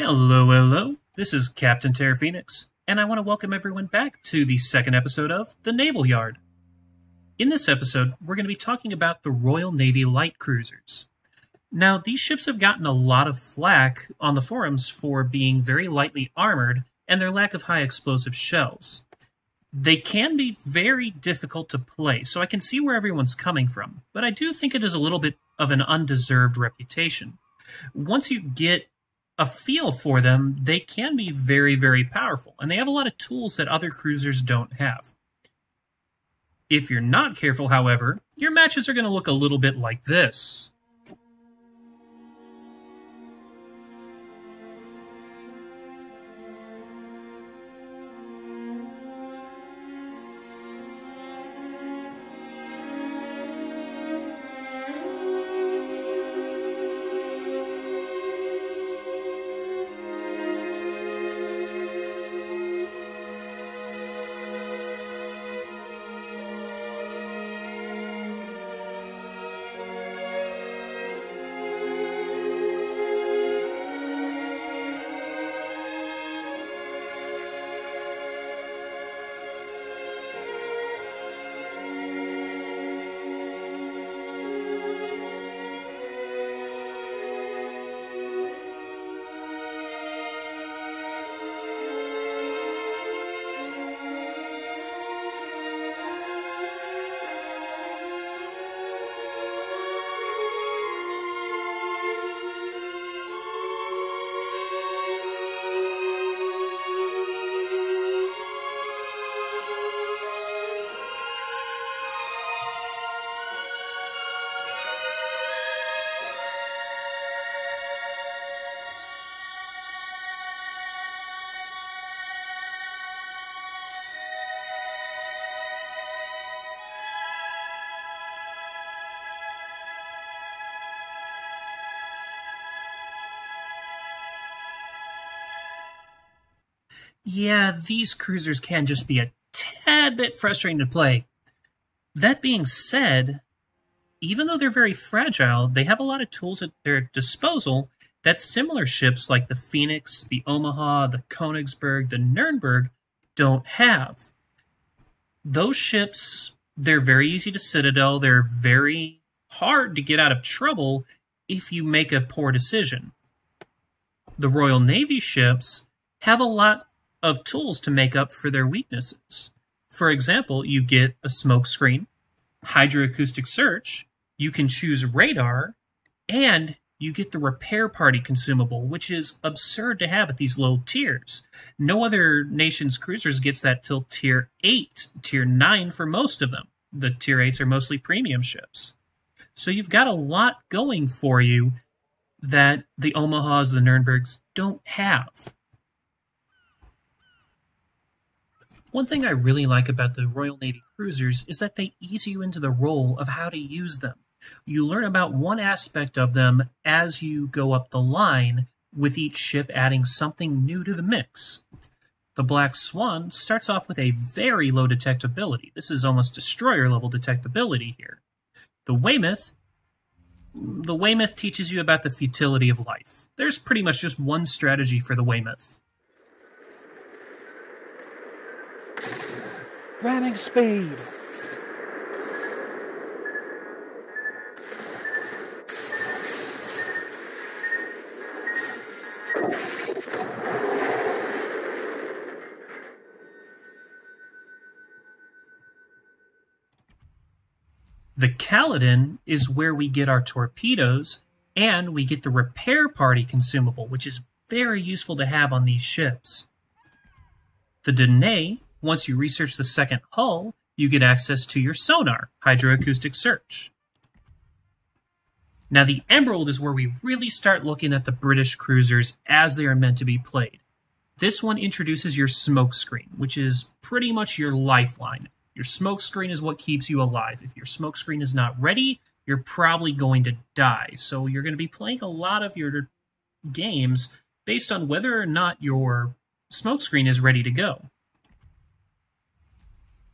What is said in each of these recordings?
Hello, hello. This is Captain Terra Phoenix, and I want to welcome everyone back to the second episode of the Naval Yard. In this episode, we're going to be talking about the Royal Navy light cruisers. Now, these ships have gotten a lot of flack on the forums for being very lightly armored and their lack of high explosive shells. They can be very difficult to play, so I can see where everyone's coming from, but I do think it is a little bit of an undeserved reputation. Once you get a feel for them, they can be very, very powerful, and they have a lot of tools that other cruisers don't have. If you're not careful, however, your matches are going to look a little bit like this. Yeah, these cruisers can just be a tad bit frustrating to play. That being said, even though they're very fragile, they have a lot of tools at their disposal that similar ships like the Phoenix, the Omaha, the Königsberg, the Nuremberg don't have. Those ships, they're very easy to citadel, they're very hard to get out of trouble if you make a poor decision. The Royal Navy ships have a lot of tools to make up for their weaknesses. For example, you get a smoke screen, hydroacoustic search, you can choose radar, and you get the repair party consumable, which is absurd to have at these low tiers. No other nation's cruisers gets that till tier 8, tier 9 for most of them. The tier 8s are mostly premium ships. So you've got a lot going for you that the Omahas, the Nurembergs don't have. One thing I really like about the Royal Navy cruisers is that they ease you into the role of how to use them. You learn about one aspect of them as you go up the line, with each ship adding something new to the mix. The Black Swan starts off with a very low detectability. This is almost destroyer level detectability here. The Weymouth teaches you about the futility of life. There's pretty much just one strategy for the Weymouth. Ramming speed. The Caledon is where we get our torpedoes, and we get the repair party consumable, which is very useful to have on these ships. The Danae, once you research the second hull, you get access to your sonar, hydroacoustic search. Now the Emerald is where we really start looking at the British cruisers as they are meant to be played. This one introduces your smoke screen, which is pretty much your lifeline. Your smoke screen is what keeps you alive. If your smoke screen is not ready, you're probably going to die. So you're going to be playing a lot of your games based on whether or not your smoke screen is ready to go.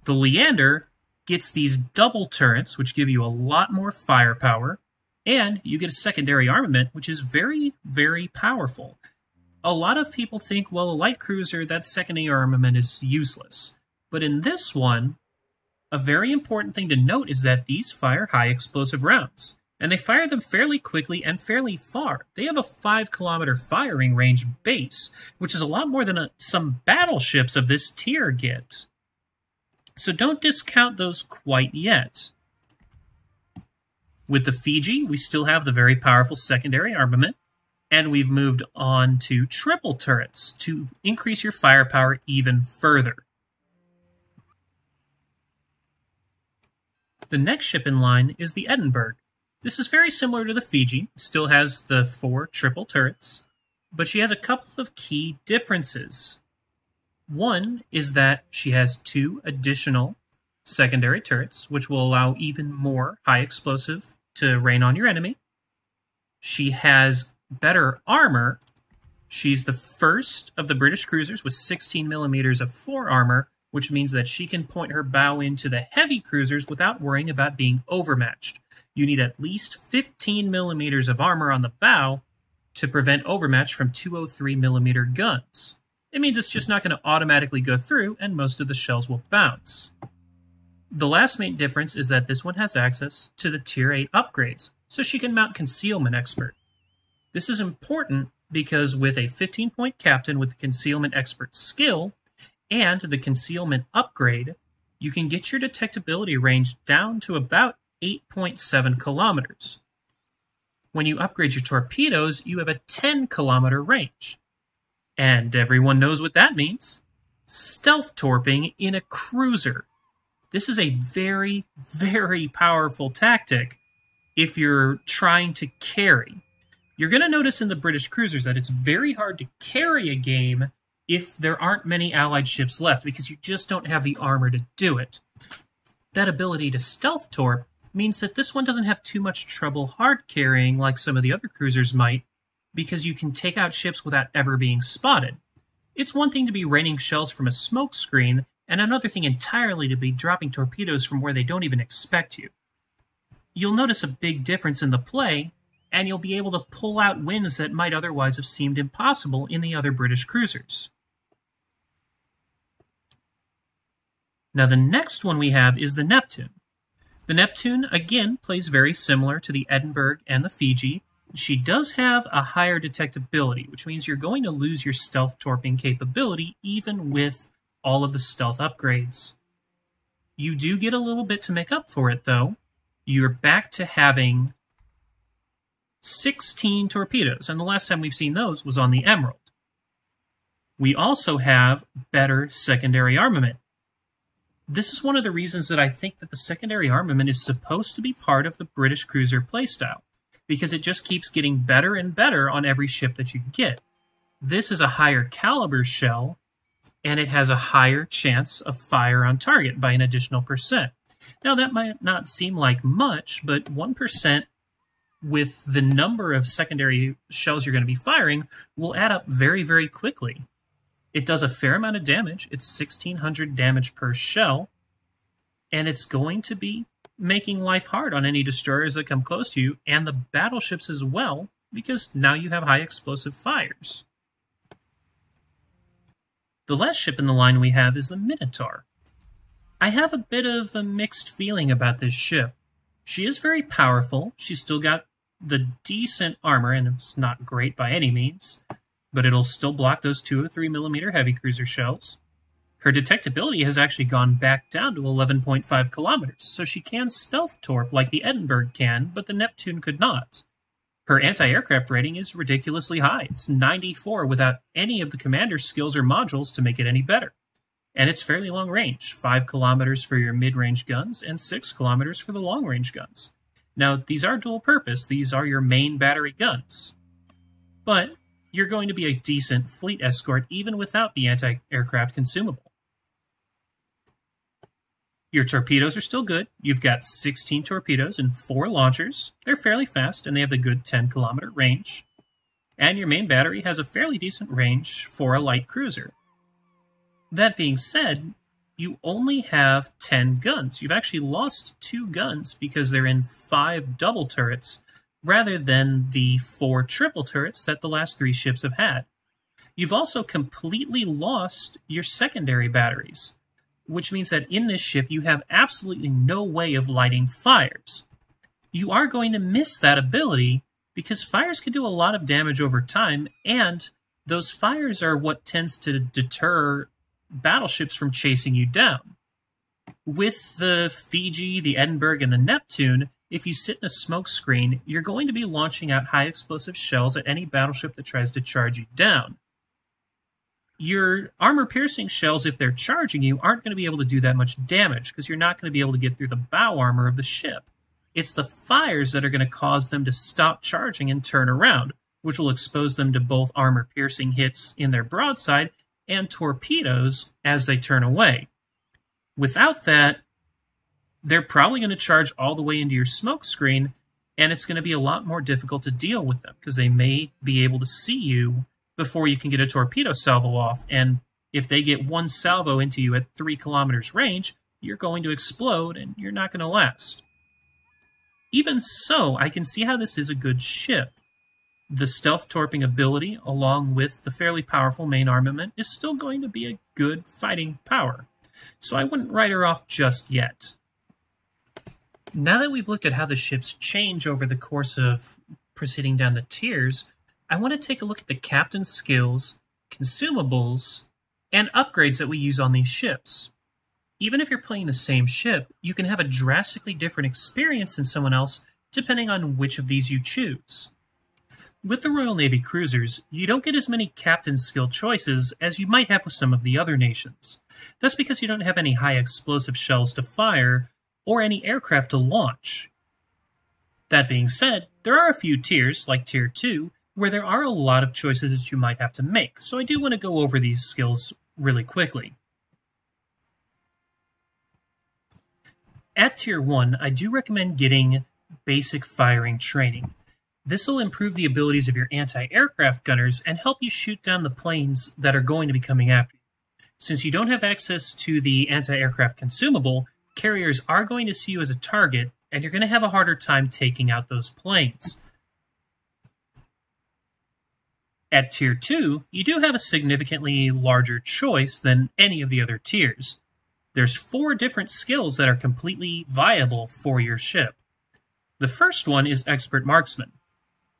The Leander gets these double turrets, which give you a lot more firepower, and you get a secondary armament, which is very, very powerful. a lot of people think, well, a light cruiser, that secondary armament is useless. But in this one, a very important thing to note is that these fire high explosive rounds. And they fire them fairly quickly and fairly far. They have a 5-kilometer firing range base, which is a lot more than some battleships of this tier get. So don't discount those quite yet. With the Fiji, we still have the very powerful secondary armament, and we've moved on to triple turrets to increase your firepower even further. The next ship in line is the Edinburgh. This is very similar to the Fiji, it still has the 4 triple turrets, but she has a couple of key differences. One is that she has 2 additional secondary turrets, which will allow even more high explosive to rain on your enemy. She has better armor. She's the first of the British cruisers with 16 millimeters of fore armor, which means that she can point her bow into the heavy cruisers without worrying about being overmatched. You need at least 15 millimeters of armor on the bow to prevent overmatch from 203 millimeter guns. It means it's just not going to automatically go through, and most of the shells will bounce. The last main difference is that this one has access to the Tier 8 upgrades, so she can mount Concealment Expert. This is important because with a 15-point captain with the Concealment Expert skill and the Concealment upgrade, you can get your detectability range down to about 8.7 kilometers. When you upgrade your torpedoes, you have a 10-kilometer range. And everyone knows what that means. Stealth torping in a cruiser. This is a very, very powerful tactic if you're trying to carry. You're going to notice in the British cruisers that it's very hard to carry a game if there aren't many Allied ships left, because you just don't have the armor to do it. That ability to stealth torp means that this one doesn't have too much trouble hard carrying like some of the other cruisers might, because you can take out ships without ever being spotted. It's one thing to be raining shells from a smoke screen, and another thing entirely to be dropping torpedoes from where they don't even expect you. You'll notice a big difference in the play, and you'll be able to pull out wins that might otherwise have seemed impossible in the other British cruisers. Now the next one we have is the Neptune. The Neptune, again, plays very similar to the Edinburgh and the Fiji. She does have a higher detectability, which means you're going to lose your stealth torping capability even with all of the stealth upgrades. You do get a little bit to make up for it, though. You're back to having 16 torpedoes, and the last time we've seen those was on the Emerald. We also have better secondary armament. This is one of the reasons that I think that the secondary armament is supposed to be part of the British cruiser playstyle, because it just keeps getting better and better on every ship that you get. This is a higher caliber shell, and it has a higher chance of fire on target by an additional %. Now, that might not seem like much, but 1% with the number of secondary shells you're going to be firing will add up very, very quickly. It does a fair amount of damage. It's 1,600 damage per shell, and it's going to be making life hard on any destroyers that come close to you, and the battleships as well, because now you have high explosive fires. The last ship in the line we have is the Minotaur. I have a bit of a mixed feeling about this ship. She is very powerful. She's still got the decent armor, and it's not great by any means, but it'll still block those 203 millimeter heavy cruiser shells. Her detectability has actually gone back down to 11.5 kilometers, so she can stealth torp like the Edinburgh can, but the Neptune could not. Her anti-aircraft rating is ridiculously high. It's 94 without any of the commander's skills or modules to make it any better. And it's fairly long range, 5 kilometers for your mid-range guns and 6 kilometers for the long-range guns. Now, these are dual purpose. These are your main battery guns. But you're going to be a decent fleet escort even without the anti-aircraft consumable. Your torpedoes are still good. You've got 16 torpedoes and 4 launchers. They're fairly fast, and they have a good 10-kilometer range. And your main battery has a fairly decent range for a light cruiser. That being said, you only have 10 guns. You've actually lost 2 guns because they're in 5 double turrets rather than the 4 triple turrets that the last 3 ships have had. You've also completely lost your secondary batteries, which means that in this ship you have absolutely no way of lighting fires. You are going to miss that ability because fires can do a lot of damage over time, and those fires are what tends to deter battleships from chasing you down. With the Fiji, the Edinburgh, and the Neptune, if you sit in a smoke screen, you're going to be launching out high explosive shells at any battleship that tries to charge you down. Your armor-piercing shells, if they're charging you, aren't going to be able to do that much damage because you're not going to be able to get through the bow armor of the ship. It's the fires that are going to cause them to stop charging and turn around, which will expose them to both armor-piercing hits in their broadside and torpedoes as they turn away. Without that, they're probably going to charge all the way into your smoke screen, and it's going to be a lot more difficult to deal with them because they may be able to see you before you can get a torpedo salvo off, and if they get one salvo into you at 3 kilometers range, you're going to explode and you're not going to last. Even so, I can see how this is a good ship. The stealth torping ability, along with the fairly powerful main armament, is still going to be a good fighting power. So I wouldn't write her off just yet. Now that we've looked at how the ships change over the course of proceeding down the tiers, I want to take a look at the captain's skills, consumables, and upgrades that we use on these ships. Even if you're playing the same ship, you can have a drastically different experience than someone else depending on which of these you choose. With the Royal Navy cruisers, you don't get as many captain's skill choices as you might have with some of the other nations. That's because you don't have any high explosive shells to fire or any aircraft to launch. That being said, there are a few tiers, like Tier 2, where there are a lot of choices that you might have to make, so I do want to go over these skills really quickly. At Tier 1, I do recommend getting basic firing training. This will improve the abilities of your anti-aircraft gunners and help you shoot down the planes that are going to be coming after you. Since you don't have access to the anti-aircraft consumable, carriers are going to see you as a target, and you're going to have a harder time taking out those planes. At Tier 2, you do have a significantly larger choice than any of the other tiers. There's 4 different skills that are completely viable for your ship. The first one is Expert Marksman.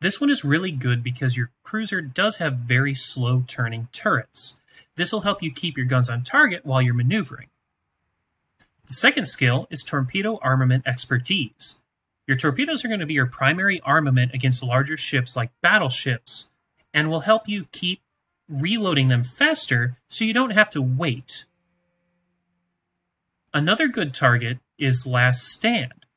This one is really good because your cruiser does have very slow turning turrets. This will help you keep your guns on target while you're maneuvering. The second skill is Torpedo Armament Expertise. Your torpedoes are going to be your primary armament against larger ships like battleships, and will help you keep reloading them faster so you don't have to wait. Another good target is Last Stand.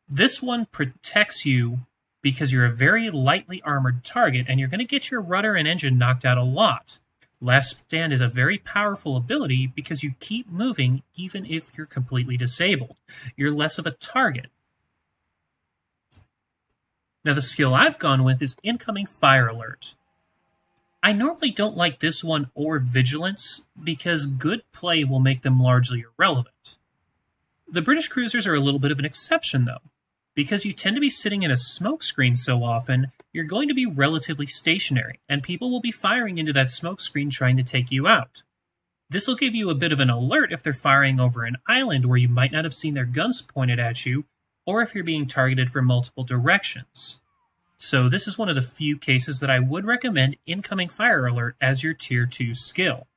This one protects you because you're a very lightly armored target and you're going to get your rudder and engine knocked out a lot. Last Stand is a very powerful ability because you keep moving even if you're completely disabled. You're less of a target. Now the skill I've gone with is Incoming Fire Alert. I normally don't like this one or Vigilance because good play will make them largely irrelevant. The British cruisers are a little bit of an exception though. Because you tend to be sitting in a smoke screen so often, you're going to be relatively stationary, and people will be firing into that smoke screen trying to take you out. This will give you a bit of an alert if they're firing over an island where you might not have seen their guns pointed at you, or if you're being targeted from multiple directions. So this is one of the few cases that I would recommend Incoming Fire Alert as your Tier 2 skill.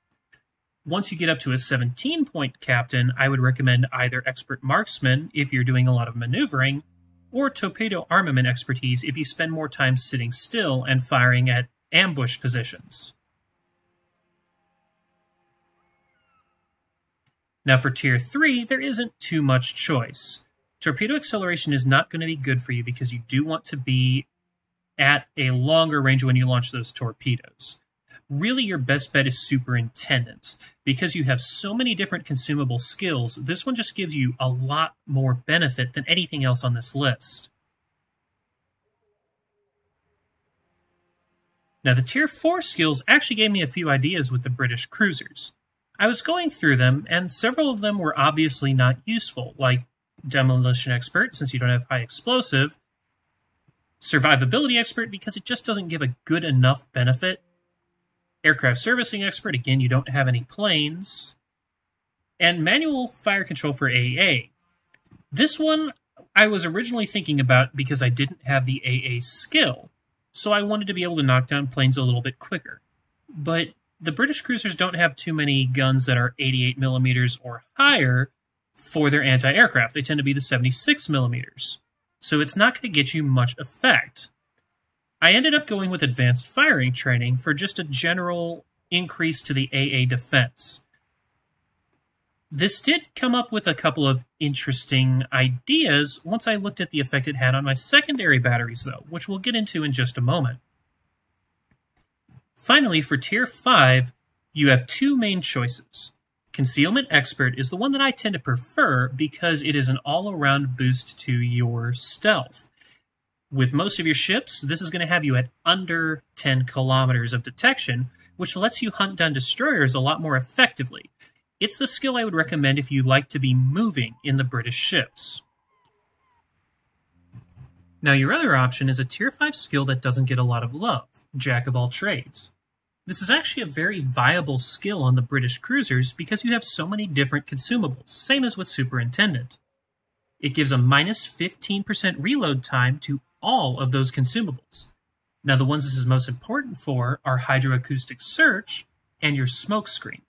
Once you get up to a 17-point captain, I would recommend either Expert Marksman if you're doing a lot of maneuvering, or Torpedo Armament Expertise if you spend more time sitting still and firing at ambush positions. Now for Tier 3, there isn't too much choice. Torpedo Acceleration is not going to be good for you because you do want to be at a longer range when you launch those torpedoes. Really, your best bet is Superintendent. Because you have so many different consumable skills, this one just gives you a lot more benefit than anything else on this list. Now, the Tier 4 skills actually gave me a few ideas with the British cruisers. I was going through them, and several of them were obviously not useful, like Demolition Expert, since you don't have high explosive, Survivability Expert, because it just doesn't give a good enough benefit, Aircraft Servicing Expert, again, you don't have any planes. And Manual Fire Control for AA. This one I was originally thinking about because I didn't have the AA skill, so I wanted to be able to knock down planes a little bit quicker. But the British cruisers don't have too many guns that are 88 millimeters or higher for their anti-aircraft. They tend to be the 76 millimeters, so it's not going to get you much effect. I ended up going with advanced firing training for just a general increase to the AA defense. This did come up with a couple of interesting ideas once I looked at the effect it had on my secondary batteries, though, which we'll get into in just a moment. Finally, for Tier 5, you have two main choices. Concealment Expert is the one that I tend to prefer because it is an all-around boost to your stealth. With most of your ships, this is going to have you at under 10 kilometers of detection, which lets you hunt down destroyers a lot more effectively. It's the skill I would recommend if you like to be moving in the British ships. Now, your other option is a Tier 5 skill that doesn't get a lot of love, Jack of all trades. This is actually a very viable skill on the British cruisers because you have so many different consumables, same as with Superintendent. It gives a minus 15% reload time to all of those consumables. Now, the ones this is most important for are Hydroacoustic Search and your smoke screen.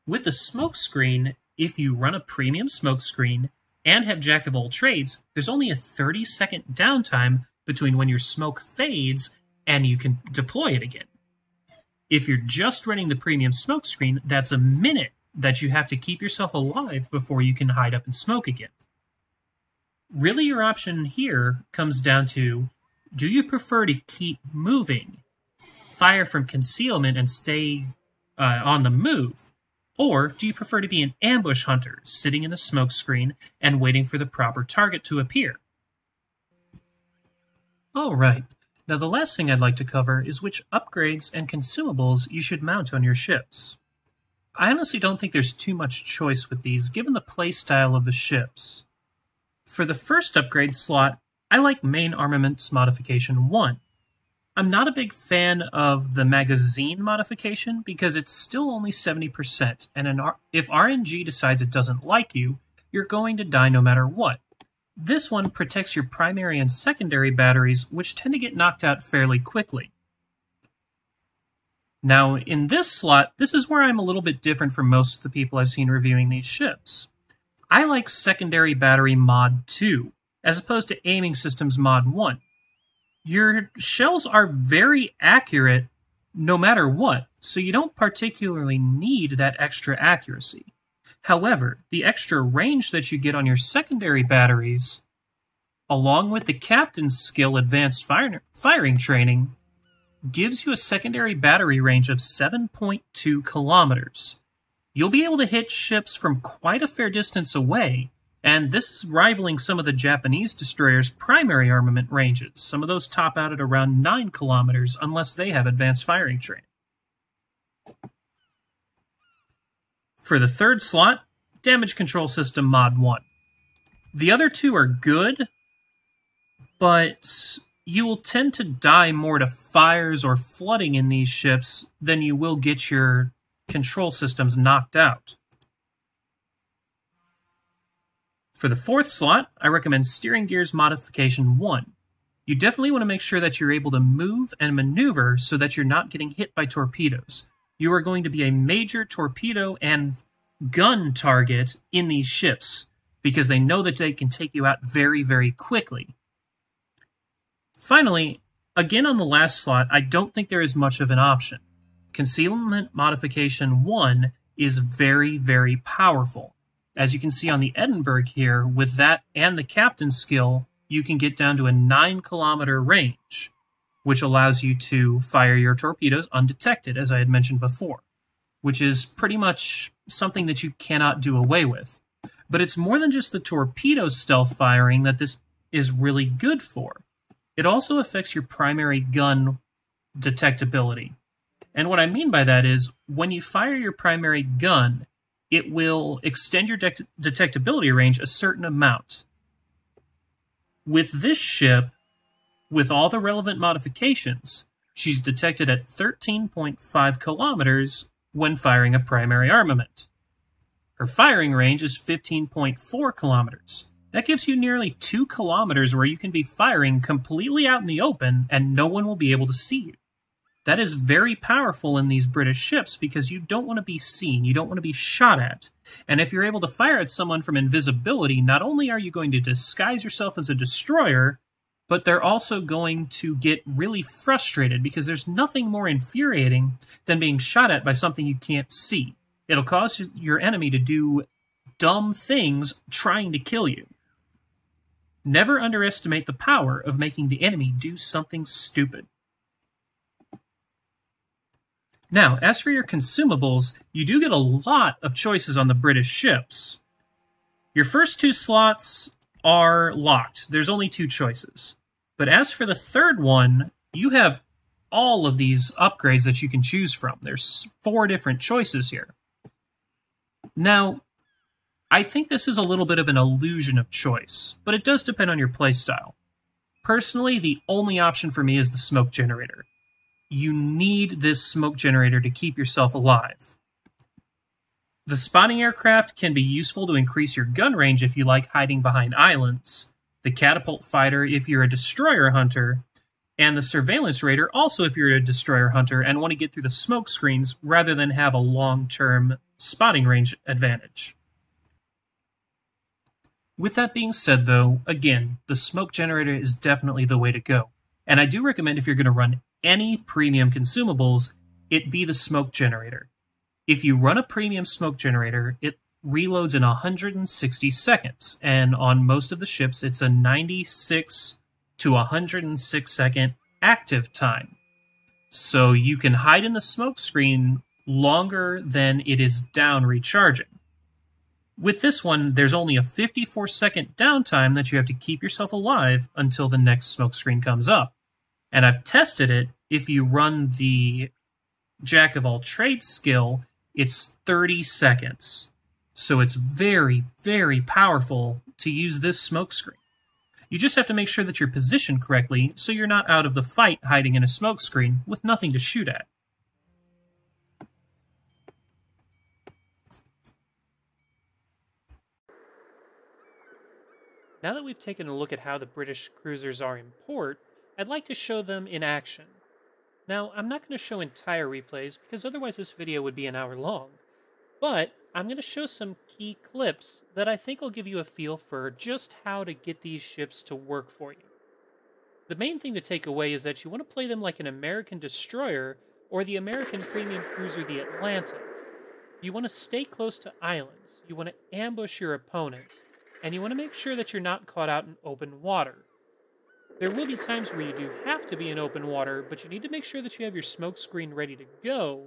With the smoke screen, if you run a premium smoke screen and have Jack of all trades, there's only a 30-second downtime between when your smoke fades and you can deploy it again. If you're just running the premium smoke screen, that's a minute that you have to keep yourself alive before you can hide up and smoke again. Really, your option here comes down to, do you prefer to keep moving, fire from concealment, and stay on the move? Or do you prefer to be an ambush hunter, sitting in the smoke screen and waiting for the proper target to appear? All right. Now, the last thing I'd like to cover is which upgrades and consumables you should mount on your ships. I honestly don't think there's too much choice with these, given the playstyle of the ships. For the first upgrade slot, I like Main Armaments Modification 1. I'm not a big fan of the magazine modification because it's still only 70%, and if RNG decides it doesn't like you, you're going to die no matter what. This one protects your primary and secondary batteries, which tend to get knocked out fairly quickly. Now, in this slot, this is where I'm a little bit different from most of the people I've seen reviewing these ships. I like Secondary Battery Mod 2, as opposed to Aiming Systems Mod 1. Your shells are very accurate no matter what, so you don't particularly need that extra accuracy. However, the extra range that you get on your secondary batteries, along with the captain's skill advanced firing training, gives you a secondary battery range of 7.2 kilometers. You'll be able to hit ships from quite a fair distance away, and this is rivaling some of the Japanese destroyers' primary armament ranges. Some of those top out at around 9 kilometers unless they have advanced firing training. For the third slot, Damage Control System Mod 1. The other two are good, but you will tend to die more to fires or flooding in these ships than you will get your control systems knocked out. For the fourth slot, I recommend Steering Gears Modification 1. You definitely want to make sure that you're able to move and maneuver so that you're not getting hit by torpedoes. You are going to be a major torpedo and gun target in these ships because they know that they can take you out very, very quickly. Finally, again on the last slot, I don't think there is much of an option. Concealment Modification 1 is very, very powerful. As you can see on the Edinburgh here, with that and the captain's skill, you can get down to a 9-kilometer range, which allows you to fire your torpedoes undetected, as I had mentioned before, which is pretty much something that you cannot do away with. But it's more than just the torpedo stealth firing that this is really good for. It also affects your primary gun detectability. And what I mean by that is, when you fire your primary gun, it will extend your detectability range a certain amount. With this ship, with all the relevant modifications, She's detected at 13.5 kilometers when firing a primary armament. Her firing range is 15.4 kilometers. That gives you nearly 2 kilometers where you can be firing completely out in the open and no one will be able to see you. That is very powerful in these British ships because you don't want to be seen, you don't want to be shot at. And if you're able to fire at someone from invisibility, not only are you going to disguise yourself as a destroyer, but they're also going to get really frustrated because there's nothing more infuriating than being shot at by something you can't see. It'll cause your enemy to do dumb things trying to kill you. Never underestimate the power of making the enemy do something stupid. Now, as for your consumables, you do get a lot of choices on the British ships. Your first 2 slots are locked. There's only 2 choices. But as for the third one, you have all of these upgrades that you can choose from. There's 4 different choices here. Now, I think this is a little bit of an illusion of choice, but it does depend on your playstyle. Personally, the only option for me is the smoke generator. You need this smoke generator to keep yourself alive. The spotting aircraft can be useful to increase your gun range if you like hiding behind islands, the catapult fighter if you're a destroyer hunter, and the surveillance raider also if you're a destroyer hunter and want to get through the smoke screens rather than have a long-term spotting range advantage. With that being said, though, again, the smoke generator is definitely the way to go. And I do recommend if you're going to run any premium consumables, it be the smoke generator. If you run a premium smoke generator, it reloads in 160 seconds, and on most of the ships, it's a 96 to 106 second active time. So you can hide in the smoke screen longer than it is down recharging. With this one, there's only a 54-second downtime that you have to keep yourself alive until the next smoke screen comes up. And I've tested it. If you run the Jack of all trades skill, it's 30 seconds. So it's very, very powerful to use this smoke screen. You just have to make sure that you're positioned correctly so you're not out of the fight hiding in a smoke screen with nothing to shoot at. Now that we've taken a look at how the British cruisers are in port, I'd like to show them in action. Now, I'm not going to show entire replays because otherwise this video would be an hour long, but I'm going to show some key clips that I think will give you a feel for just how to get these ships to work for you. The main thing to take away is that you want to play them like an American destroyer or the American premium cruiser, the Atlanta. You want to stay close to islands, you want to ambush your opponent, and you want to make sure that you're not caught out in open water. There will be times where you do have to be in open water, but you need to make sure that you have your smoke screen ready to go,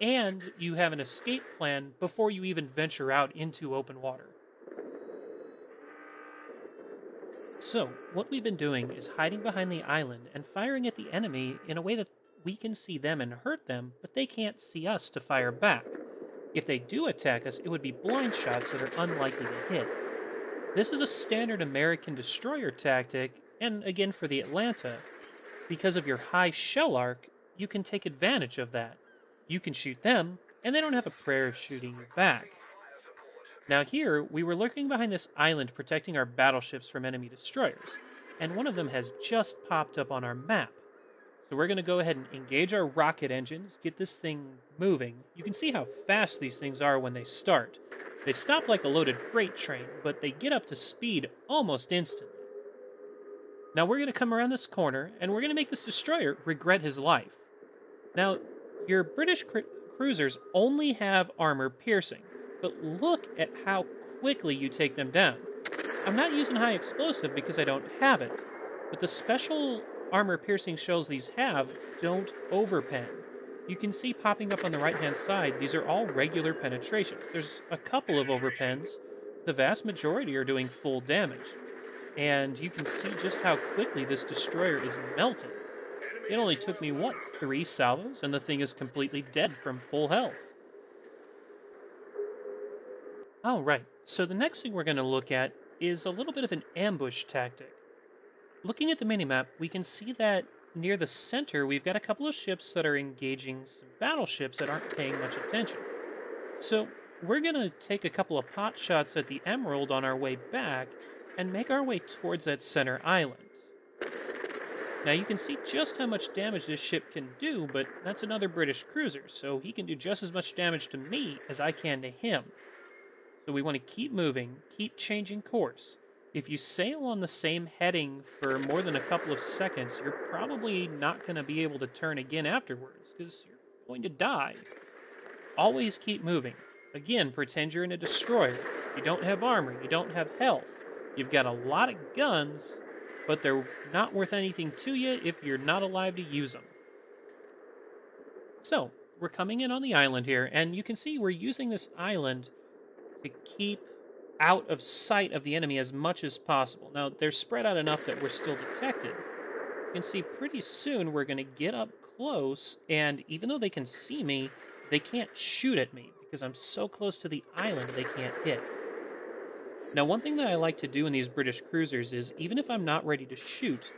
and you have an escape plan before you even venture out into open water. So, what we've been doing is hiding behind the island and firing at the enemy in a way that we can see them and hurt them, but they can't see us to fire back. If they do attack us, it would be blind shots that are unlikely to hit. This is a standard American destroyer tactic, and again for the Atlanta, because of your high shell arc, you can take advantage of that. You can shoot them, and they don't have a prayer of shooting you back. Now here, we were lurking behind this island protecting our battleships from enemy destroyers, and one of them has just popped up on our map. So we're going to go ahead and engage our rocket engines, get this thing moving. You can see how fast these things are when they start. They stop like a loaded freight train, but they get up to speed almost instantly. Now we're going to come around this corner, and we're going to make this destroyer regret his life. Now, your British cruisers only have armor piercing, but look at how quickly you take them down. I'm not using high explosive because I don't have it, but the special armor piercing shells these have don't overpen. You can see popping up on the right-hand side, these are all regular penetrations. There's a couple of overpens. The vast majority are doing full damage. And you can see just how quickly this destroyer is melting. It only took me, 3 salvos, and the thing is completely dead from full health. Alright, so the next thing we're going to look at is a little bit of an ambush tactic. Looking at the minimap, we can see that near the center, we've got a couple of ships that are engaging some battleships that aren't paying much attention. So we're going to take a couple of pot shots at the Emerald on our way back and make our way towards that center island. Now you can see just how much damage this ship can do, but that's another British cruiser, so he can do just as much damage to me as I can to him. So we want to keep moving, keep changing course. If you sail on the same heading for more than a couple of seconds, you're probably not going to be able to turn again afterwards, because you're going to die. Always keep moving. Again, pretend you're in a destroyer. You don't have armor, you don't have health. You've got a lot of guns, but they're not worth anything to you if you're not alive to use them. So, we're coming in on the island here, and you can see we're using this island to keep out of sight of the enemy as much as possible. Now, they're spread out enough that we're still detected. You can see pretty soon we're going to get up close, and even though they can see me, they can't shoot at me because I'm so close to the island they can't hit. Now, one thing that I like to do in these British cruisers is, even if I'm not ready to shoot,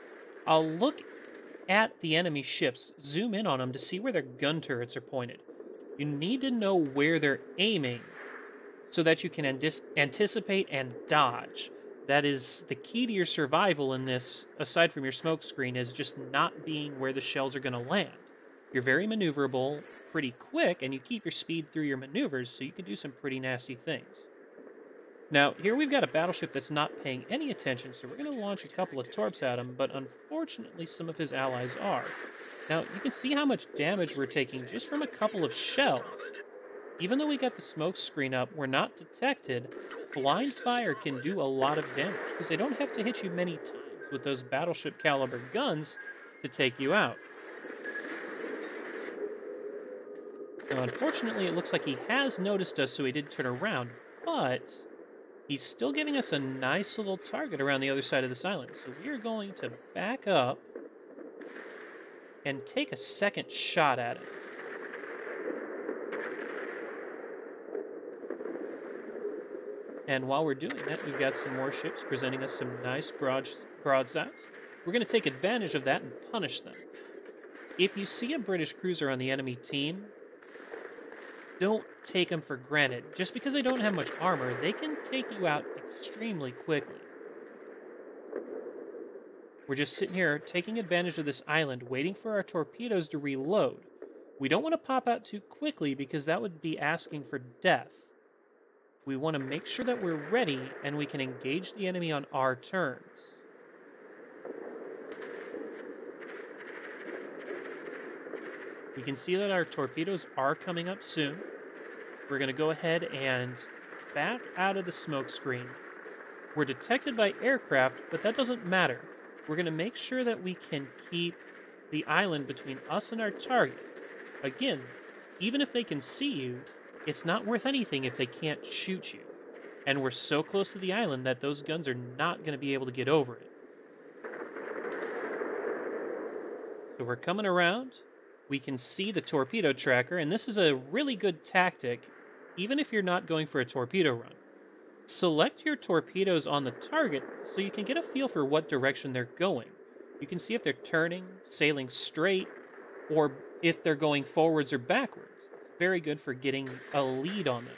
I'll look at the enemy ships, zoom in on them to see where their gun turrets are pointed. You need to know where they're aiming so that you can anticipate and dodge. That is the key to your survival in this, aside from your smoke screen, is just not being where the shells are going to land. You're very maneuverable, pretty quick, and you keep your speed through your maneuvers, so you can do some pretty nasty things. Now, here we've got a battleship that's not paying any attention, so we're going to launch a couple of torps at him, but unfortunately some of his allies are. Now, you can see how much damage we're taking just from a couple of shells. Even though we got the smoke screen up, we're not detected. Blind fire can do a lot of damage, because they don't have to hit you many times with those battleship caliber guns to take you out. Now, unfortunately, it looks like he has noticed us, so he did turn around, but he's still giving us a nice little target around the other side of this island. So we are going to back up and take a second shot at him. And while we're doing that, we've got some more ships presenting us some nice broadsides. We're going to take advantage of that and punish them. If you see a British cruiser on the enemy team, don't take them for granted. Just because they don't have much armor, they can take you out extremely quickly. We're just sitting here taking advantage of this island, waiting for our torpedoes to reload. We don't want to pop out too quickly because that would be asking for death. We want to make sure that we're ready and we can engage the enemy on our terms. We can see that our torpedoes are coming up soon. We're going to go ahead and back out of the smoke screen. We're detected by aircraft, but that doesn't matter. We're going to make sure that we can keep the island between us and our target. Again, even if they can see you, it's not worth anything if they can't shoot you. And we're so close to the island that those guns are not going to be able to get over it. So we're coming around. We can see the torpedo tracker, and this is a really good tactic, even if you're not going for a torpedo run. Select your torpedoes on the target so you can get a feel for what direction they're going. You can see if they're turning, sailing straight, or if they're going forwards or backwards. It's very good for getting a lead on them.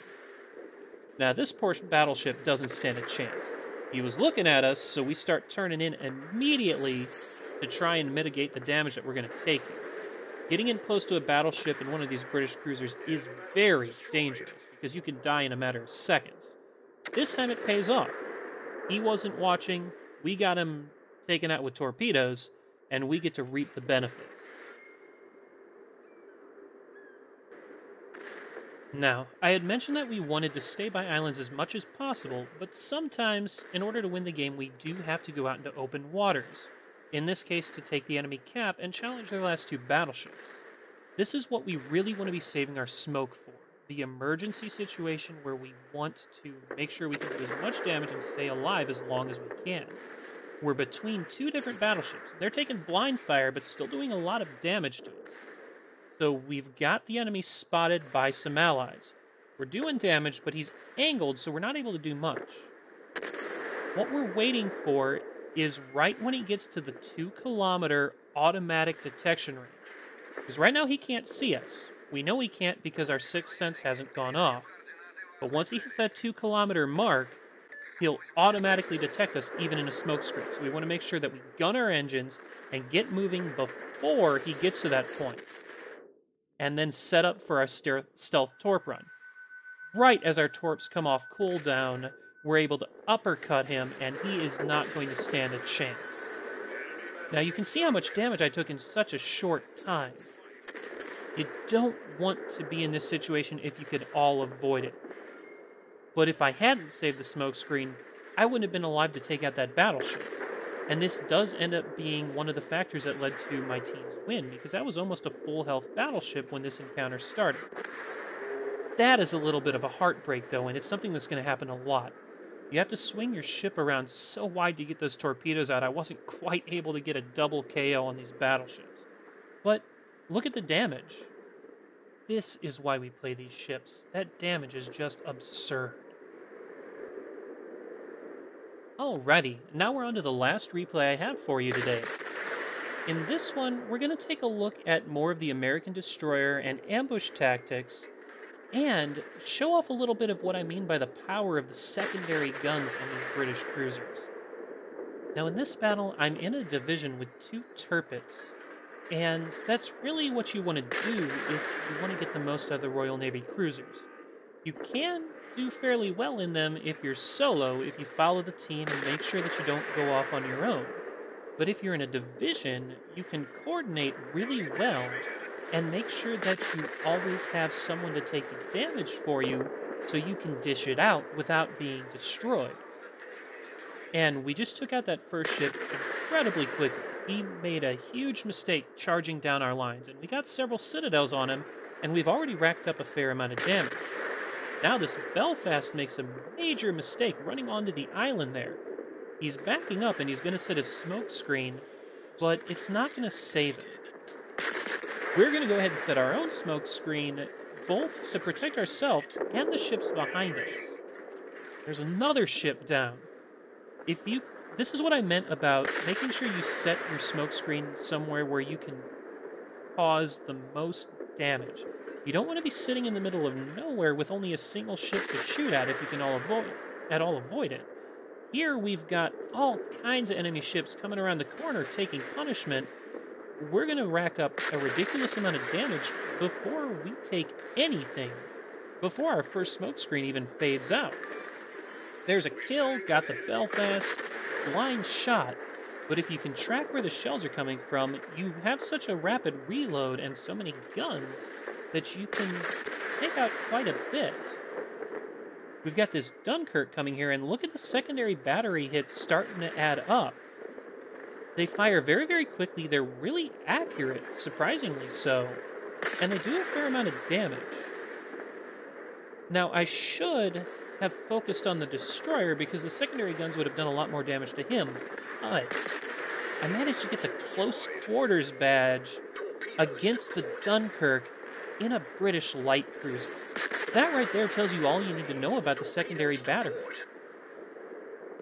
Now, this battleship doesn't stand a chance. He was looking at us, so we start turning in immediately to try and mitigate the damage that we're going to take. Getting in close to a battleship in one of these British cruisers is very dangerous because you can die in a matter of seconds. This time it pays off. He wasn't watching, we got him taken out with torpedoes, and we get to reap the benefits. Now, I had mentioned that we wanted to stay by islands as much as possible, but sometimes, in order to win the game, we do have to go out into open waters. In this case, to take the enemy cap and challenge their last two battleships. This is what we really want to be saving our smoke for. The emergency situation where we want to make sure we can do as much damage and stay alive as long as we can. We're between two different battleships. They're taking blind fire, but still doing a lot of damage to us. So we've got the enemy spotted by some allies. We're doing damage, but he's angled, so we're not able to do much. What we're waiting for is right when he gets to the 2-kilometer automatic detection range. Because right now he can't see us. We know he can't because our sixth sense hasn't gone off. But once he hits that 2 kilometer mark, he'll automatically detect us even in a smoke screen. So we want to make sure that we gun our engines and get moving before he gets to that point, and then set up for our stealth torp run. Right as our torps come off cooldown, we're able to uppercut him, and he is not going to stand a chance. Now you can see how much damage I took in such a short time. You don't want to be in this situation if you could all avoid it. But if I hadn't saved the smoke screen, I wouldn't have been alive to take out that battleship. And this does end up being one of the factors that led to my team's win, because that was almost a full health battleship when this encounter started. That is a little bit of a heartbreak, though, and it's something that's going to happen a lot. You have to swing your ship around so wide to get those torpedoes out. I wasn't quite able to get a double KO on these battleships. But look at the damage. This is why we play these ships. That damage is just absurd. Alrighty, now we're on to the last replay I have for you today. In this one, we're going to take a look at more of the American destroyer and ambush tactics, and show off a little bit of what I mean by the power of the secondary guns on these British cruisers. Now in this battle, I'm in a division with 2 turpets, and that's really what you want to do if you want to get the most out of the Royal Navy cruisers. You can do fairly well in them if you're solo, if you follow the team and make sure that you don't go off on your own. But if you're in a division, you can coordinate really well and make sure that you always have someone to take the damage for you so you can dish it out without being destroyed. And we just took out that first ship incredibly quickly. He made a huge mistake charging down our lines, and we got several citadels on him, and we've already racked up a fair amount of damage. Now this Belfast makes a major mistake running onto the island there. He's backing up and he's going to set a smoke screen, but it's not going to save him. We're going to go ahead and set our own smoke screen, both to protect ourselves and the ships behind us. There's another ship down. This is what I meant about making sure you set your smoke screen somewhere where you can cause the most damage. You don't want to be sitting in the middle of nowhere with only a single ship to shoot at if you can avoid it. Here we've got all kinds of enemy ships coming around the corner taking punishment. We're going to rack up a ridiculous amount of damage before we take anything, before our first smoke screen even fades out. There's a kill, got the Belfast, blind shot, but if you can track where the shells are coming from, you have such a rapid reload and so many guns that you can take out quite a bit. We've got this Dunkirk coming here, and look at the secondary battery hits starting to add up. They fire very, very quickly. They're really accurate, surprisingly so, and they do a fair amount of damage. Now, I should have focused on the destroyer because the secondary guns would have done a lot more damage to him, but I managed to get the close quarters badge against the Dunkirk in a British light cruiser. That right there tells you all you need to know about the secondary battery.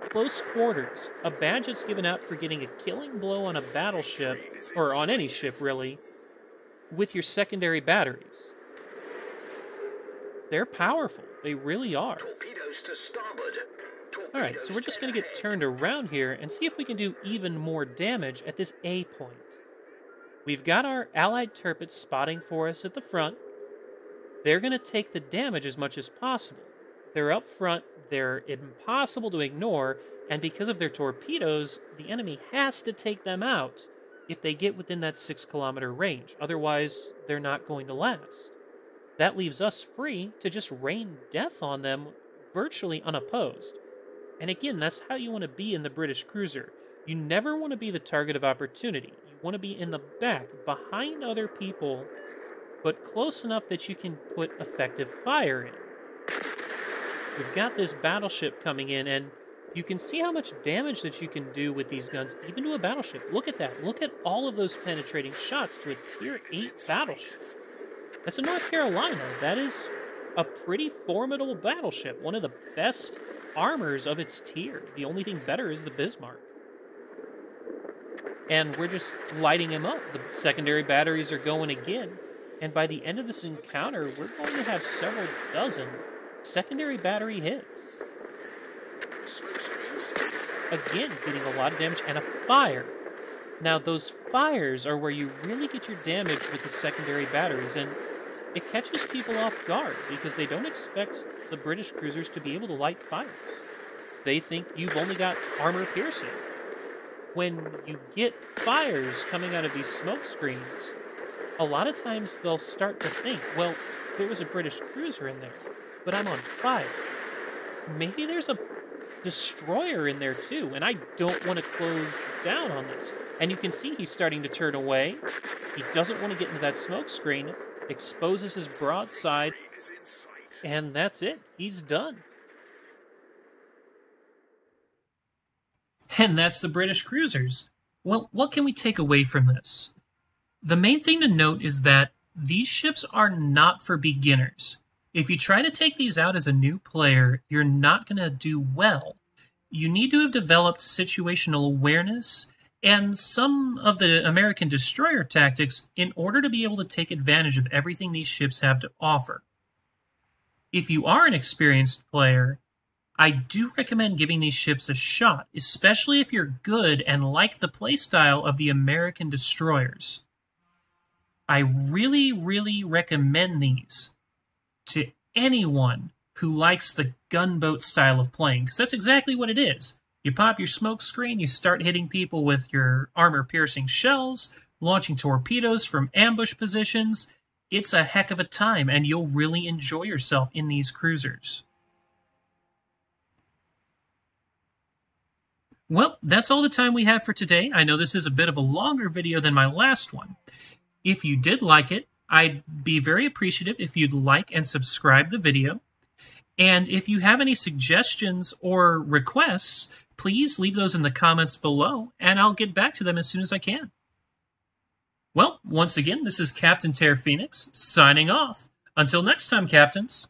Close quarters, a badge that's given out for getting a killing blow on a battleship, or on any ship really, with your secondary batteries. They're powerful. They really are. Alright, so we're just going to get turned around here and see if we can do even more damage at this A point. We've got our allied turpets spotting for us at the front. They're going to take the damage as much as possible. They're up front, they're impossible to ignore, and because of their torpedoes, the enemy has to take them out if they get within that 6-kilometer range. Otherwise, they're not going to last. That leaves us free to just rain death on them virtually unopposed. And again, that's how you want to be in the British cruiser. You never want to be the target of opportunity. You want to be in the back, behind other people, but close enough that you can put effective fire in. We've got this battleship coming in, and you can see how much damage that you can do with these guns, even to a battleship. Look at that. Look at all of those penetrating shots to a Tier 8 battleship. That's a North Carolina. That is a pretty formidable battleship. One of the best armors of its tier. The only thing better is the Bismarck. and we're just lighting him up. The secondary batteries are going again, and by the end of this encounter, we're going to have several dozen secondary battery hits. Again, getting a lot of damage, and a fire. Now, those fires are where you really get your damage with the secondary batteries, and it catches people off guard because they don't expect the British cruisers to be able to light fires. They think you've only got armor piercing. When you get fires coming out of these smoke screens, a lot of times they'll start to think, well, there was a British cruiser in there, but I'm on fire. Maybe there's a destroyer in there too, and I don't want to close down on this. And you can see he's starting to turn away. He doesn't want to get into that smoke screen, exposes his broadside, and that's it. He's done. And that's the British cruisers. Well, what can we take away from this? The main thing to note is that these ships are not for beginners. If you try to take these out as a new player, you're not going to do well. You need to have developed situational awareness and some of the American destroyer tactics in order to be able to take advantage of everything these ships have to offer. If you are an experienced player, I do recommend giving these ships a shot, especially if you're good and like the playstyle of the American destroyers. I really, really recommend these to anyone who likes the gunboat style of playing, because that's exactly what it is. You pop your smoke screen, you start hitting people with your armor-piercing shells, launching torpedoes from ambush positions. It's a heck of a time, and you'll really enjoy yourself in these cruisers. Well, that's all the time we have for today. I know this is a bit of a longer video than my last one. If you did like it, I'd be very appreciative if you'd like and subscribe the video. And if you have any suggestions or requests, please leave those in the comments below, and I'll get back to them as soon as I can. Well, once again, this is Captain Terra Phoenix, signing off. Until next time, Captains.